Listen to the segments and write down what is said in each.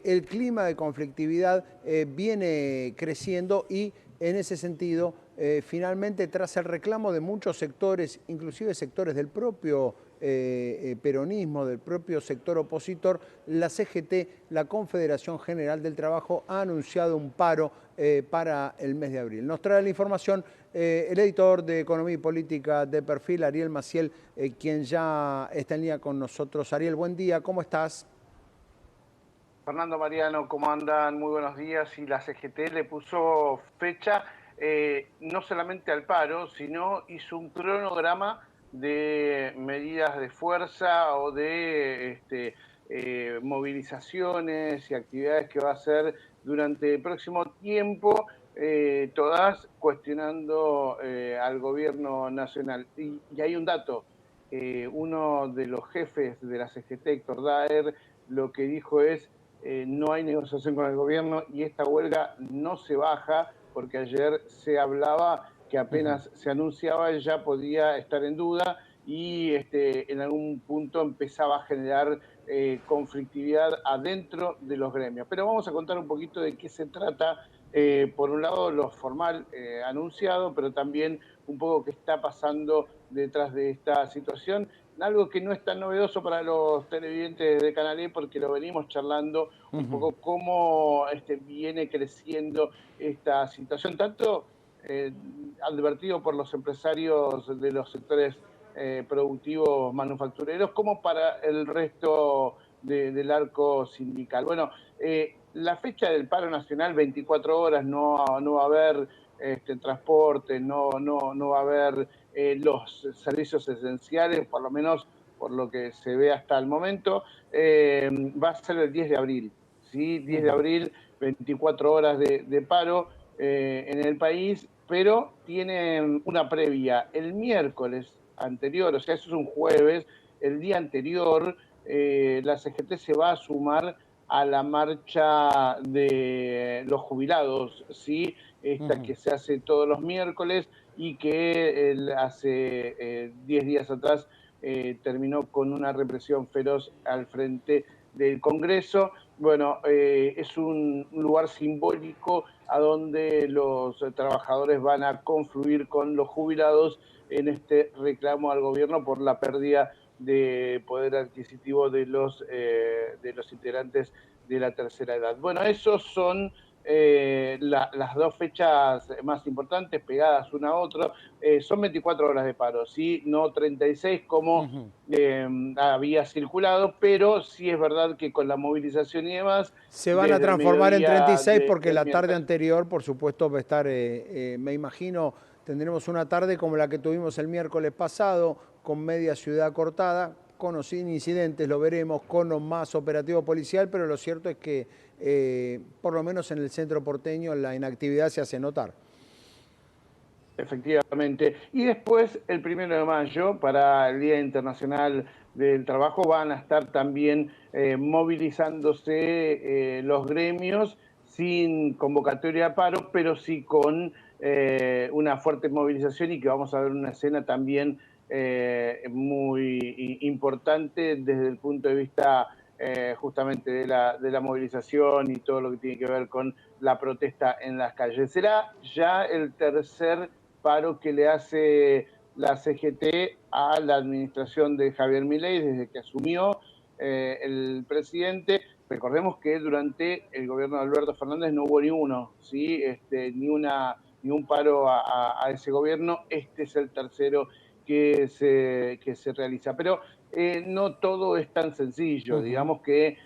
el clima de conflictividad viene creciendo y en ese sentido, finalmente, tras el reclamo de muchos sectores, inclusive sectores del propio peronismo, del propio sector opositor, la CGT, la Confederación General del Trabajo, ha anunciado un paro para el mes de abril. Nos trae la información el editor de Economía y Política de Perfil, Ariel Maciel, quien ya está en línea con nosotros. Ariel, buen día, ¿cómo estás? Fernando, Mariano, ¿cómo andan? Muy buenos días. Y la CGT le puso fecha no solamente al paro, sino hizo un cronograma de medidas de fuerza o de movilizaciones y actividades que va a hacer durante el próximo tiempo, todas cuestionando al gobierno nacional. Y hay un dato. Uno de los jefes de la CGT, Héctor Daer, lo que dijo es: no hay negociación con el gobierno y esta huelga no se baja, porque ayer se hablaba que apenas se anunciaba ya podía estar en duda y en algún punto empezaba a generar conflictividad adentro de los gremios. Pero vamos a contar un poquito de qué se trata. Por un lado, lo formal anunciado, pero también un poco qué está pasando detrás de esta situación. Algo que no es tan novedoso para los televidentes de Canal E, porque lo venimos charlando un poco cómo viene creciendo esta situación, tanto advertido por los empresarios de los sectores productivos manufactureros como para el resto del arco sindical. Bueno, la fecha del paro nacional, 24 horas, no va a haber transporte, no va a haber los servicios esenciales, por lo menos por lo que se ve hasta el momento. Va a ser el 10 de abril, ¿sí? 10 de abril, 24 horas de paro en el país, pero tienen una previa. El miércoles anterior, o sea, eso es un jueves, el día anterior, la CGT se va a sumar a la marcha de los jubilados, ¿sí? Esta que se hace todos los miércoles y que hace 10 días atrás terminó con una represión feroz al frente del Congreso. Bueno, es un lugar simbólico a donde los trabajadores van a confluir con los jubilados en este reclamo al gobierno por la pérdida de poder adquisitivo de los integrantes de la tercera edad. Bueno, esos son las dos fechas más importantes, pegadas una a otra. Son 24 horas de paro, ¿sí? No 36 como había circulado, pero sí es verdad que con la movilización y demás, Se van a desde el transformar en mediodía 36 porque del la tarde miércoles. anterior, por supuesto, va a estar, me imagino, tendremos una tarde como la que tuvimos el miércoles pasado, con media ciudad cortada, con o sin incidentes, lo veremos, con o más operativo policial, pero lo cierto es que, por lo menos en el centro porteño, la inactividad se hace notar. Efectivamente. Y después, el 1 de mayo, para el Día Internacional del Trabajo, van a estar también movilizándose los gremios sin convocatoria a paro, pero sí con una fuerte movilización, y que vamos a ver una escena también muy importante desde el punto de vista justamente de la movilización y todo lo que tiene que ver con la protesta en las calles. Será ya el tercer paro que le hace la CGT a la administración de Javier Milei desde que asumió el presidente. Recordemos que durante el gobierno de Alberto Fernández no hubo ni uno, ¿sí? Ni un paro a ese gobierno. Este es el tercero que se realiza. Pero no todo es tan sencillo. Digamos que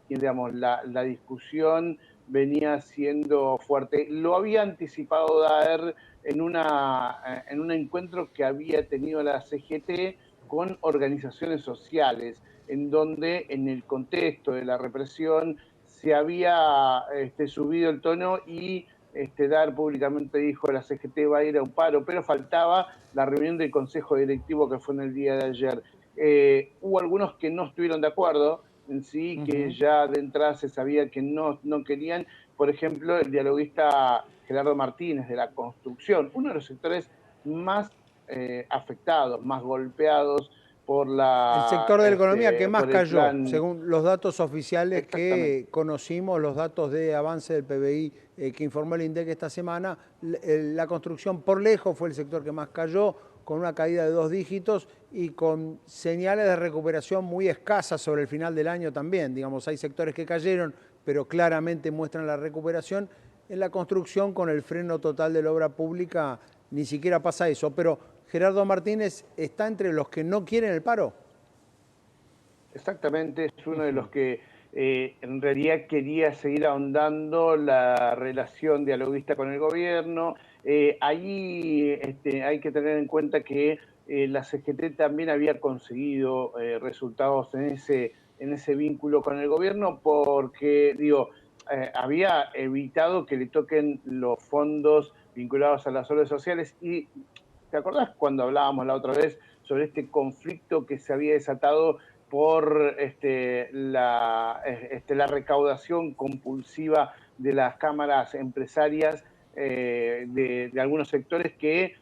digamos, la discusión venía siendo fuerte. Lo había anticipado Daer en un encuentro que había tenido la CGT con organizaciones sociales, en donde en el contexto de la represión se había subido el tono y Daer públicamente dijo: la CGT va a ir a un paro, pero faltaba la reunión del Consejo Directivo, que fue en el día de ayer. Hubo algunos que no estuvieron de acuerdo en sí, que ya de entrada se sabía que no querían. Por ejemplo, el dialoguista Gerardo Martínez, de la construcción, uno de los sectores más afectados, más golpeados por El sector de la economía que más por el cayó, plan. según los datos oficiales Exactamente. que conocimos, los datos de avance del PBI que informó el INDEC esta semana, la construcción por lejos fue el sector que más cayó, con una caída de 2 dígitos y con señales de recuperación muy escasas sobre el final del año también. Digamos, hay sectores que cayeron, pero claramente muestran la recuperación. En la construcción, con el freno total de la obra pública, ni siquiera pasa eso. Pero Gerardo Martínez está entre los que no quieren el paro. Exactamente, es uno de los que en realidad quería seguir ahondando la relación dialoguista con el gobierno. Ahí hay que tener en cuenta que la CGT también había conseguido resultados en ese vínculo con el gobierno porque, digo, había evitado que le toquen los fondos vinculados a las obras sociales. Y ¿te acordás cuando hablábamos la otra vez sobre este conflicto que se había desatado por la recaudación compulsiva de las cámaras empresarias de algunos sectores que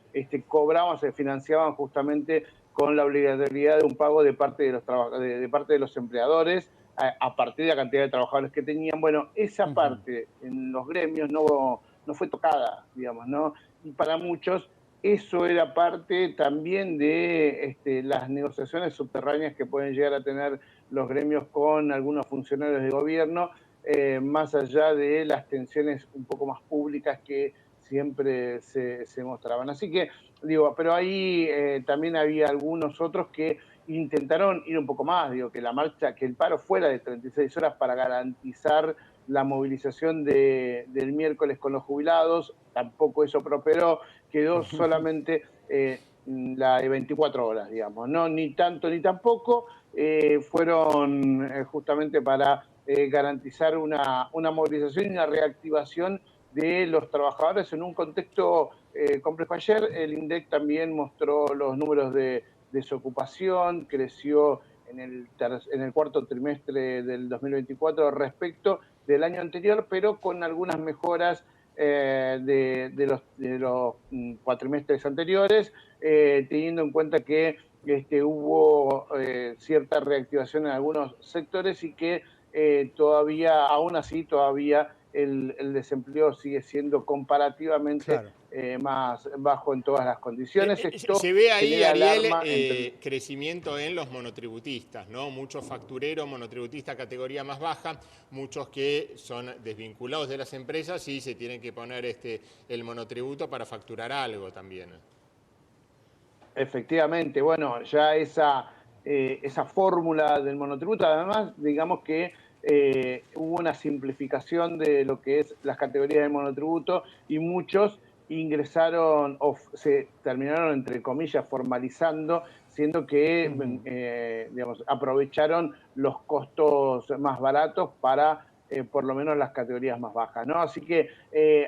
cobraban, se financiaban justamente con la obligatoriedad de un pago de parte de parte de los empleadores a partir de la cantidad de trabajadores que tenían? Bueno, esa parte en los gremios no fue tocada, digamos, ¿no? Y para muchos eso era parte también de las negociaciones subterráneas que pueden llegar a tener los gremios con algunos funcionarios de gobierno, más allá de las tensiones un poco más públicas que siempre se mostraban. Así que, digo, pero ahí también había algunos otros que intentaron ir un poco más, digo, que la marcha, que el paro fuera de 36 horas para garantizar la movilización del miércoles con los jubilados, tampoco eso prosperó, quedó solamente la de 24 horas, digamos, ¿no? Ni tanto ni tampoco, fueron justamente para garantizar una movilización y una reactivación de los trabajadores en un contexto complejo. Ayer el INDEC también mostró los números de desocupación, creció en el cuarto trimestre del 2024 respecto del año anterior, pero con algunas mejoras de los cuatrimestres anteriores, teniendo en cuenta que hubo cierta reactivación en algunos sectores y que todavía, aún así, todavía el desempleo sigue siendo comparativamente Claro. más bajo en todas las condiciones. Esto Se ve ahí, genera Ariel, alarma entre... crecimiento en los monotributistas, ¿no? Muchos factureros, monotributistas categoría más baja, muchos que son desvinculados de las empresas y se tienen que poner el monotributo para facturar algo también. Efectivamente, bueno, ya esa fórmula del monotributo, además, digamos que hubo una simplificación de lo que es las categorías de monotributo y muchos ingresaron o se terminaron, entre comillas, formalizando, siendo que, digamos, aprovecharon los costos más baratos para por lo menos las categorías más bajas, ¿no? Así que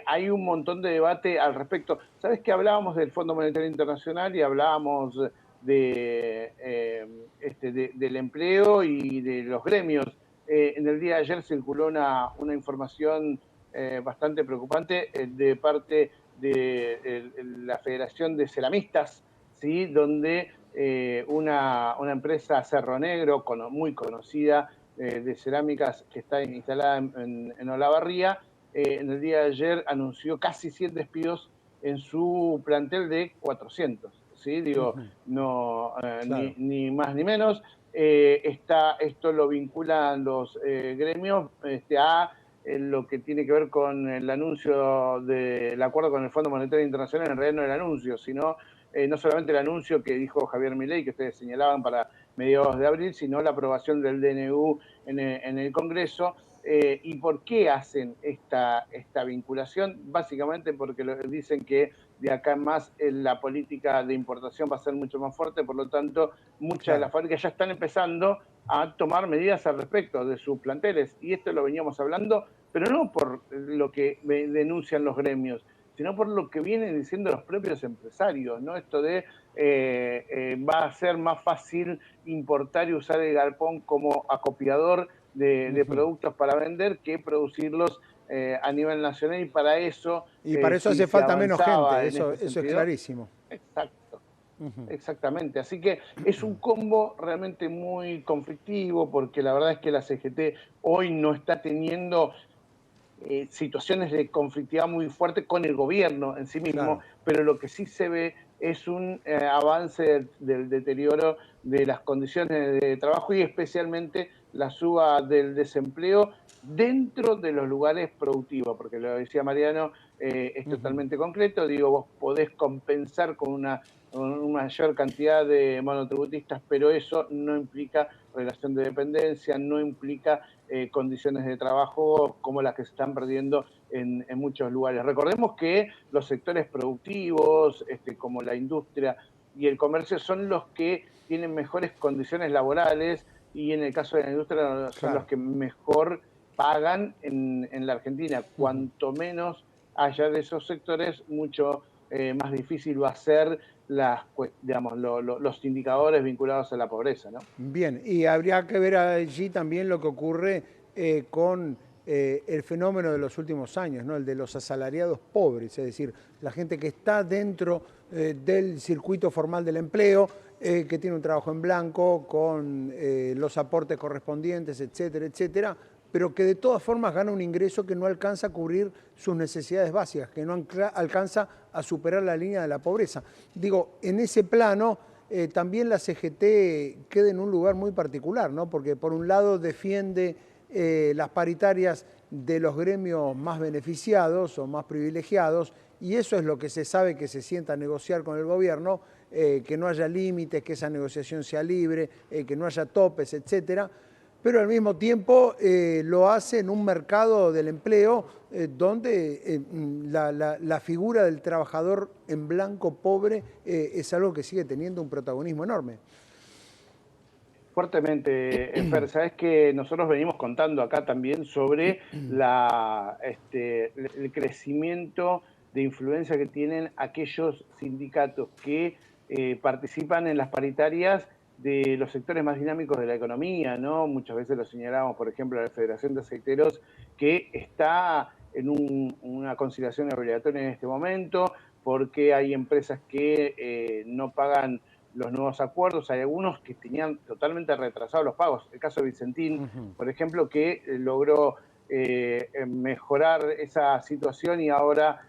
hay un montón de debate al respecto. ¿Sabes que hablábamos del Fondo Monetario Internacional y hablábamos del empleo y de los gremios? En el día de ayer circuló una información bastante preocupante de parte de la Federación de Ceramistas, ¿sí? Donde una empresa Cerro Negro, muy conocida, de cerámicas que está instalada en Olavarría, en el día de ayer anunció casi 100 despidos en su plantel de 400. ¿Sí? Digo, no, Claro. ni más ni menos. Esto lo vinculan los gremios a lo que tiene que ver con el anuncio del acuerdo con el Fondo Monetario Internacional. En realidad no el anuncio, sino no solamente el anuncio que dijo Javier Milei, que ustedes señalaban para mediados de abril, sino la aprobación del DNU en el Congreso. ¿Y por qué hacen esta vinculación? Básicamente porque dicen que de acá en más la política de importación va a ser mucho más fuerte, por lo tanto muchas de las Claro. fábricas ya están empezando a tomar medidas al respecto de sus planteles, y esto lo veníamos hablando, pero no por lo que denuncian los gremios, sino por lo que vienen diciendo los propios empresarios, ¿no? Esto de va a ser más fácil importar y usar el galpón como acopiador de productos para vender que producirlos a nivel nacional, y para eso, Y para eso si hace se falta menos gente, avanzaba en eso este es sentido, clarísimo. exacto, Exactamente, así que es un combo realmente muy conflictivo porque la verdad es que la CGT hoy no está teniendo situaciones de conflictividad muy fuerte con el gobierno en sí mismo, Claro. pero lo que sí se ve es un avance del deterioro de las condiciones de trabajo y especialmente la suba del desempleo dentro de los lugares productivos, porque lo decía Mariano, es totalmente concreto, digo, vos podés compensar con una mayor cantidad de monotributistas, pero eso no implica relación de dependencia, no implica condiciones de trabajo como las que se están perdiendo en muchos lugares. Recordemos que los sectores productivos, como la industria y el comercio, son los que tienen mejores condiciones laborales y en el caso de la industria son los Claro. que mejor pagan en la Argentina. Cuanto menos haya de esos sectores, mucho más difícil va a ser digamos, los indicadores vinculados a la pobreza, ¿no? Bien, y habría que ver allí también lo que ocurre con el fenómeno de los últimos años, ¿no? El de los asalariados pobres, es decir, la gente que está dentro del circuito formal del empleo, que tiene un trabajo en blanco, con los aportes correspondientes, etcétera, etcétera, pero que de todas formas gana un ingreso que no alcanza a cubrir sus necesidades básicas, que no alcanza a superar la línea de la pobreza. Digo, en ese plano también la CGT queda en un lugar muy particular, ¿no? Porque por un lado defiende las paritarias de los gremios más beneficiados o más privilegiados, y eso es lo que se sabe que se sienta a negociar con el gobierno, que no haya límites, que esa negociación sea libre, que no haya topes, etcétera, pero al mismo tiempo lo hace en un mercado del empleo donde la figura del trabajador en blanco pobre es algo que sigue teniendo un protagonismo enorme. Fuertemente, Fer, sabes que nosotros venimos contando acá también sobre el crecimiento de influencia que tienen aquellos sindicatos que participan en las paritarias de los sectores más dinámicos de la economía, ¿no? Muchas veces lo señalamos, por ejemplo, la Federación de Aceiteros, que está en una conciliación obligatoria en este momento, porque hay empresas que no pagan los nuevos acuerdos, hay algunos que tenían totalmente retrasados los pagos. El caso de Vicentín, por ejemplo, que logró mejorar esa situación y ahora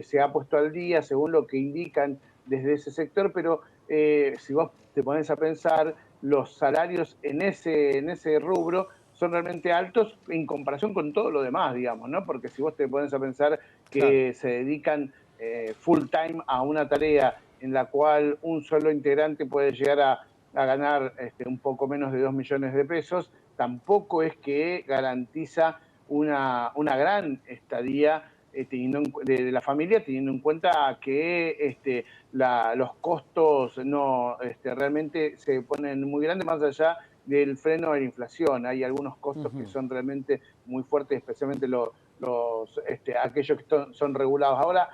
se ha puesto al día según lo que indican desde ese sector, pero si vos te pones a pensar, los salarios en ese rubro son realmente altos en comparación con todo lo demás, digamos, ¿no? Porque si vos te pones a pensar Claro. que se dedican full time a una tarea en la cual un solo integrante puede llegar a ganar un poco menos de 2 millones de pesos, tampoco es que garantiza una gran estadía de la familia, teniendo en cuenta que los costos no realmente se ponen muy grandes más allá del freno de la inflación. Hay algunos costos que son realmente muy fuertes, especialmente aquellos que son regulados. Ahora,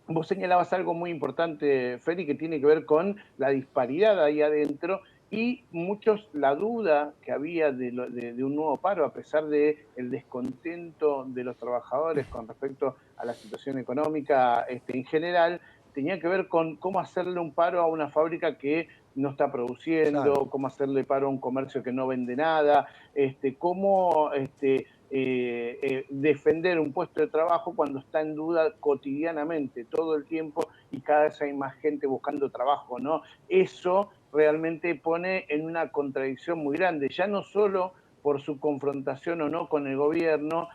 vos señalabas algo muy importante, Feri, que tiene que ver con la disparidad ahí adentro y muchos la duda que había de un nuevo paro, a pesar del descontento de los trabajadores con respecto a la situación económica en general, tenía que ver con cómo hacerle un paro a una fábrica que no está Claro. produciendo, cómo hacerle paro a un comercio que no vende nada, cómo defender un puesto de trabajo cuando está en duda cotidianamente, todo el tiempo, y cada vez hay más gente buscando trabajo, ¿no? Eso realmente pone en una contradicción muy grande, ya no solo por su confrontación o no con el gobierno,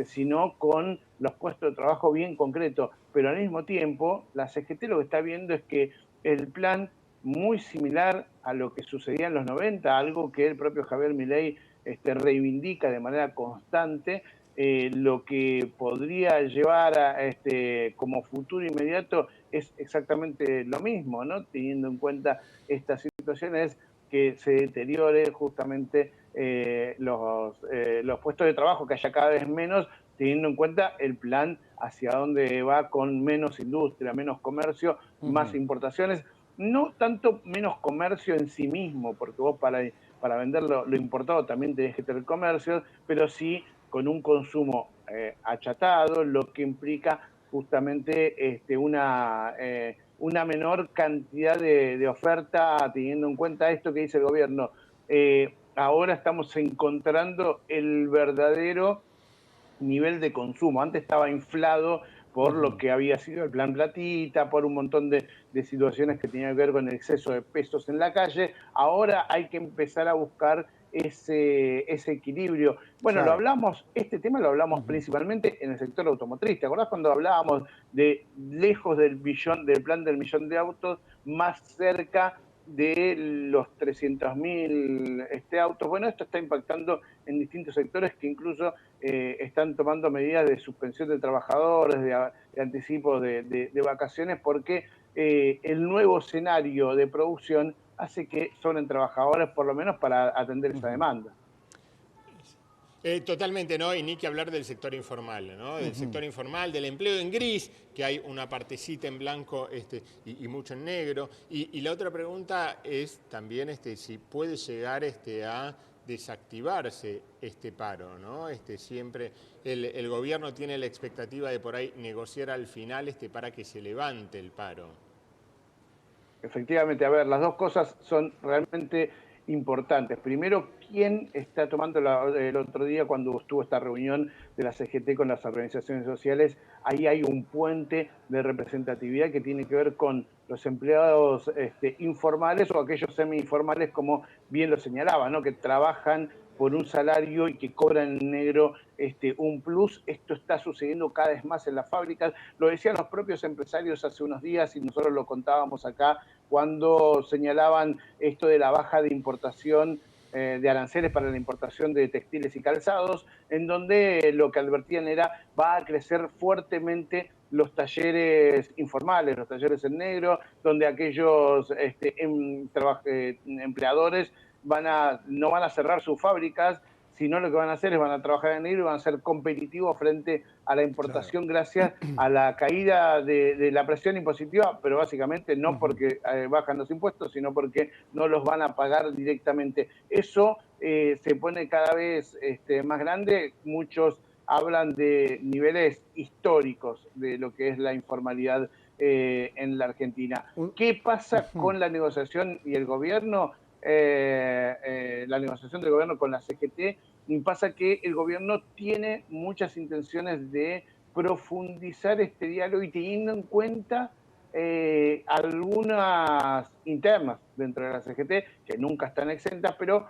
sino con los puestos de trabajo bien concretos. Pero al mismo tiempo, la CGT lo que está viendo es que el plan, muy similar a lo que sucedía en los 90, algo que el propio Javier Milei reivindica de manera constante, lo que podría llevar como futuro inmediato es exactamente lo mismo, ¿no? Teniendo en cuenta estas situaciones, que se deteriore justamente los puestos de trabajo, que haya cada vez menos, teniendo en cuenta el plan hacia dónde va con menos industria, menos comercio, más importaciones. No tanto menos comercio en sí mismo, porque vos para vender lo importado también tenés que tener comercio, pero sí con un consumo achatado, lo que implica justamente una menor cantidad de oferta, teniendo en cuenta esto que dice el gobierno. Ahora estamos encontrando el verdadero nivel de consumo. Antes estaba inflado por lo que había sido el plan Platita, por un montón de situaciones que tenían que ver con el exceso de pesos en la calle. Ahora hay que empezar a buscar ese equilibrio. Bueno, lo Claro. hablamos, este tema lo hablamos principalmente en el sector automotriz. ¿Te acordás cuando hablábamos de lejos del plan del millón de autos, más cerca de los 300.000 autos? Bueno, esto está impactando en distintos sectores que incluso están tomando medidas de suspensión de trabajadores, de anticipo de vacaciones, porque el nuevo escenario de producción hace que sobren trabajadores por lo menos para atender esa demanda. Totalmente, ¿no? Y ni que hablar del sector informal, ¿no? Del sector informal, del empleo en gris, que hay una partecita en blanco y mucho en negro. Y la otra pregunta es también si puede llegar a desactivarse este paro, ¿no? Siempre el gobierno tiene la expectativa de por ahí negociar al final para que se levante el paro. Efectivamente, a ver, las dos cosas son realmente importantes. Primero, ¿quién está tomando el otro día cuando estuvo esta reunión de la CGT con las organizaciones sociales? Ahí hay un puente de representatividad que tiene que ver con los empleados informales o aquellos semi-informales, como bien lo señalaba, ¿no? Que trabajan por un salario y que cobran en negro un plus. Esto está sucediendo cada vez más en las fábricas. Lo decían los propios empresarios hace unos días y nosotros lo contábamos acá cuando señalaban esto de la baja de importación de aranceles para la importación de textiles y calzados, en donde lo que advertían era va a crecer fuertemente los talleres informales, los talleres en negro, donde aquellos empleadores no van a cerrar sus fábricas, sino lo que van a hacer es van a trabajar en negro y van a ser competitivos frente a la Claro. importación gracias a la caída de la presión impositiva, pero básicamente no porque bajan los impuestos, sino porque no los van a pagar directamente. Eso se pone cada vez más grande. Muchos hablan de niveles históricos de lo que es la informalidad en la Argentina. ¿Qué pasa con la negociación y el gobierno? La negociación del gobierno con la CGT, y pasa que el gobierno tiene muchas intenciones de profundizar este diálogo y teniendo en cuenta algunas internas dentro de la CGT, que nunca están exentas, pero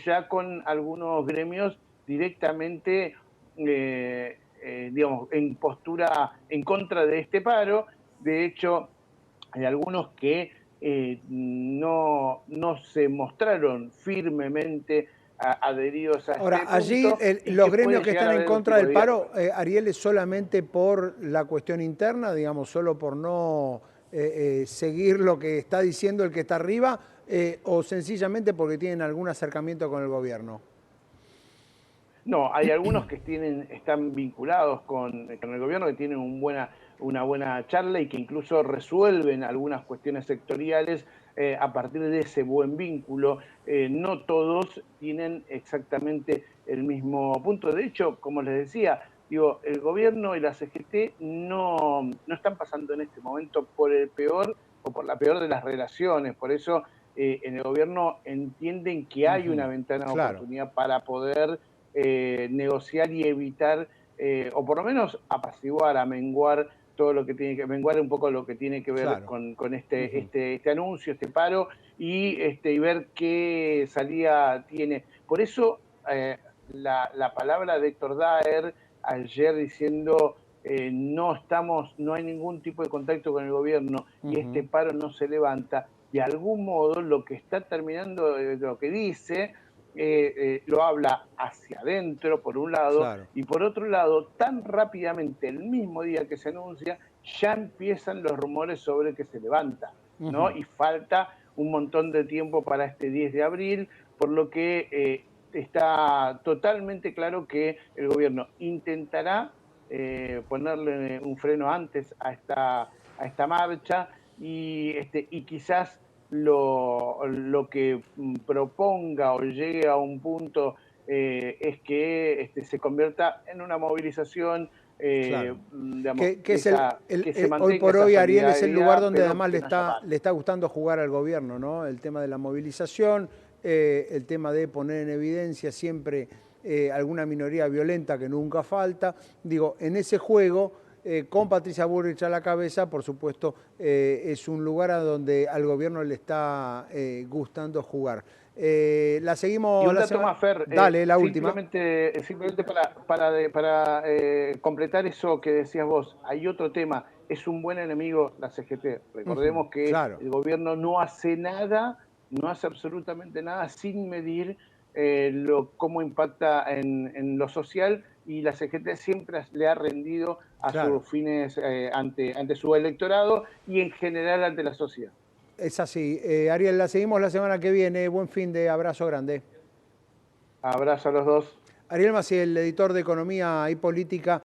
ya con algunos gremios directamente, digamos, en postura en contra de este paro. De hecho, hay algunos que no se mostraron firmemente adheridos a Ahora, este allí punto y los que gremios puede que llegar están a en haber un contra tipo del de paro, diálogo. Ariel, es solamente por la cuestión interna, digamos, solo por no seguir lo que está diciendo el que está arriba, o sencillamente porque tienen algún acercamiento con el gobierno. No, hay algunos que están vinculados con el gobierno, que tienen una buena charla y que incluso resuelven algunas cuestiones sectoriales a partir de ese buen vínculo. No todos tienen exactamente el mismo punto. De hecho, como les decía, digo, el gobierno y la CGT no están pasando en este momento por el peor o por la peor de las relaciones. Por eso en el gobierno entienden que hay una ventana de Claro. oportunidad para poder negociar y evitar, o por lo menos apaciguar, amenguar todo lo que tiene que menguar un poco lo que tiene que ver Claro. con este anuncio, este paro, y ver qué salida tiene. Por eso la palabra de Héctor Daer ayer diciendo no hay ningún tipo de contacto con el gobierno y este paro no se levanta, de algún modo lo que está terminando, lo que dice, lo habla hacia adentro, por un lado, Claro. y por otro lado, tan rápidamente, el mismo día que se anuncia, ya empiezan los rumores sobre que se levanta, ¿no? Y falta un montón de tiempo para este 10 de abril, por lo que está totalmente claro que el gobierno intentará ponerle un freno antes a esta marcha y quizás lo que proponga o llegue a un punto es que se convierta en una movilización Claro. digamos, Que es que se hoy mantenga por esa hoy, Ariel, es el solidaridad, lugar donde pero además que no haya paro. le está gustando jugar al gobierno, ¿no? El tema de la movilización, el tema de poner en evidencia siempre alguna minoría violenta que nunca falta. Digo, en ese juego, con Patricia Bullrich a la cabeza, por supuesto, es un lugar a donde al gobierno le está gustando jugar. La Y seguimos un la dato semana. más, Fer, Dale, la última. simplemente para completar eso que decías vos, hay otro tema, es un buen enemigo la CGT. Ujú, Recordemos que claro. el gobierno no hace nada, no hace absolutamente nada sin medir cómo impacta en lo social, y la CGT siempre le ha rendido a Claro, sus fines ante su electorado y en general ante la sociedad. es así. Ariel, la seguimos la semana que viene. Buen fin de abrazo grande. Abrazo a los dos. Ariel Maciel, editor de Economía y Política.